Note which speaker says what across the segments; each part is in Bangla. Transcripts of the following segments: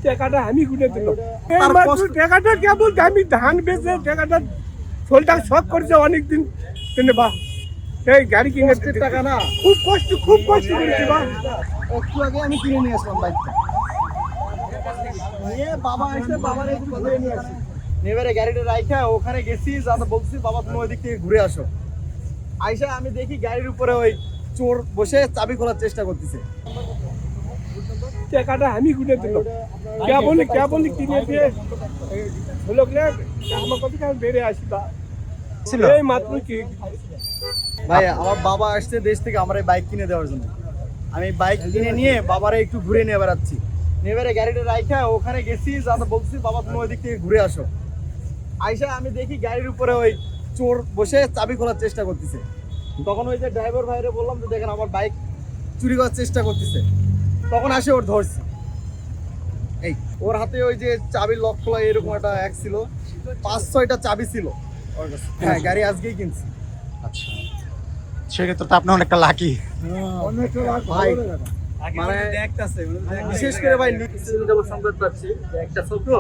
Speaker 1: টাকাটা আমি গুনে দিলাম। টাকাটা কেবল আমি ধান বেচে টাকাটা শোলটা শখ করছে অনেকদিন বা এই গাড়ি কিনে
Speaker 2: টাকা না,
Speaker 1: খুব কষ্ট করেছি বা।
Speaker 2: একটু আগে আমি কিনে নিয়ে আসলাম বাইকটা, নিয়ে বাবা এসে বাবার একটু ঘুরে নিয়ে আসি। এবারে গাড়িটা রাইখা ওখানে গেছি, যাতে বলছি বাবা তুমি ওই দিক থেকে ঘুরে আসো। আইসা আমি দেখি গাড়ির উপরে ওই চোর বসে চাবি খোলার চেষ্টা করতেছে।
Speaker 1: টাকাটা আমি গুনে দিলাম। কেবল কিনে দিয়ে হলো আমার কত বেড়ে আসি বা এই মাত্র কি
Speaker 2: ভাই আমার বাবা আসছে দেশ থেকে আমার এই বাইক কিনে দেওয়ার জন্য। আমি বাইক কিনে নিয়ে বাবারে একটু ঘুরে নিয়ে বেড়াচ্ছি। এবারে গাড়িটা রাইখা ওখানে গেছি, যাতে বলছি বাবা তুমি ওই দিক থেকে ঘুরে আসো। আইসা আমি দেখি গাড়ির উপরে ওই চোর বসে চাবি খোলার চেষ্টা করতেছে। তখন ওই যে ড্রাইভার ভাইরে বললাম যে দেখেন আমার বাইক চুরি করার চেষ্টা করতেছে। তখন আসে ওর ধরছে, এই ওর হাতে ওই যে চাবির লক খোলা এরকম একটা এক ছিল, 5-6টা চাবি ছিল ওর কাছে। হ্যাঁ, গাড়ি আজকেই কিনছি।
Speaker 3: আচ্ছা, সেক্ষেত্রে তো আপনি অনেকটা লাকি।
Speaker 2: ভাই মানে বিশেষ করে ভাই
Speaker 4: সংবাদ পাচ্ছি যে একটা চক্র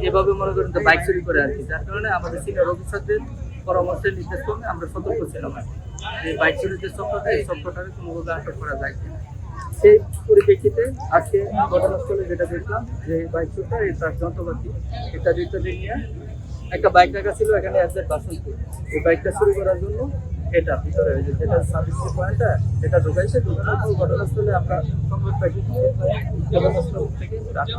Speaker 4: এভাবে মনে করেন বাইক চুরি করে আর কি, যার কারণে আমাদের সিনিয়র অফিসারদের পরামর্শের নির্দেশ ক্রমে আমরা সতর্ক ছিলাম আর কি। এই বাইক চুরির যে চক্রটা, এই চক্রটাকে কোনোভাবে আটক করা যায় কিনা, সেই পরিপ্রেক্ষিতে আজকে ঘটনাস্থলে যেটা দেখলাম যে বাইক চোরটা এই তার যন্ত্রপাতি ইত্যাদি নিয়ে একটা বাইক রাখা ছিল এখানে অ্যাসেট বাসনপুর। এই বাইকটা চুরি করার জন্য এটা ভিতরে যেটা সার্ভিস পয়েন্টটা এটা ঢুকাইছে। ঢুকানোর পর ঘটনাস্থলে আমরা সংবাদ পাই ঘটনাস্থল থেকে তাকে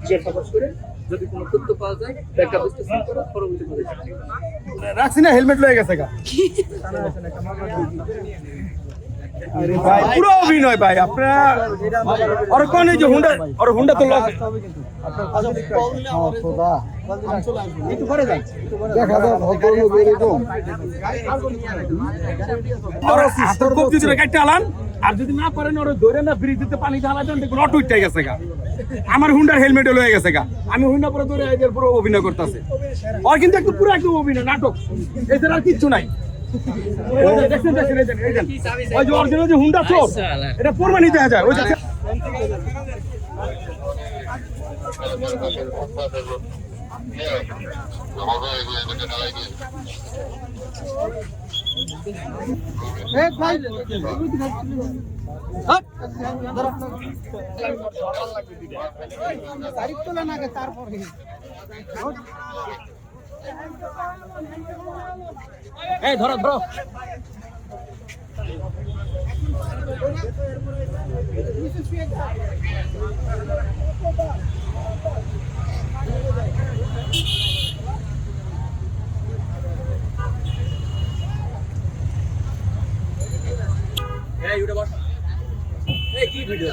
Speaker 4: জিজ্ঞাসাবাদ করে যদি কোনো তথ্য পাওয়া যায় ব্যাগটা বিশ্লেষণ করা পরবর্তী করে
Speaker 2: রাখছি না, হেলমেট লয়ে গেছে গা।
Speaker 1: ভাই পুরো অভিনয় ভাই আপনারা আর কোন এই যে হুন্ডা তো লস
Speaker 2: একটু পরে যান,
Speaker 1: দেখা যায় ভদ্রলোক এরকম আর হাতের কবজি ধরে কাটতে আলান। আর যদি না পারেন ওরা ধরে না ব্রিজ দিতে পানি ঢালা দেন, দেখুন অটো উঠে গেছে গা। আমার হুন্ডার হেলমেটে লয়ে গেছে গা। আমি হুন্ডা পরে ধরে এদের পুরো অভিনয় করতেছে। আর কিন্তু একটু পুরো একদম অভিনয় নাটক, এদের আর কিচ্ছু নাই। ওই যে অরিজিনাল যে হুন্ডা চোর, এটা প্রমাণই দেখা যায়। ওই যে এই ধরো এই কি ভিডিও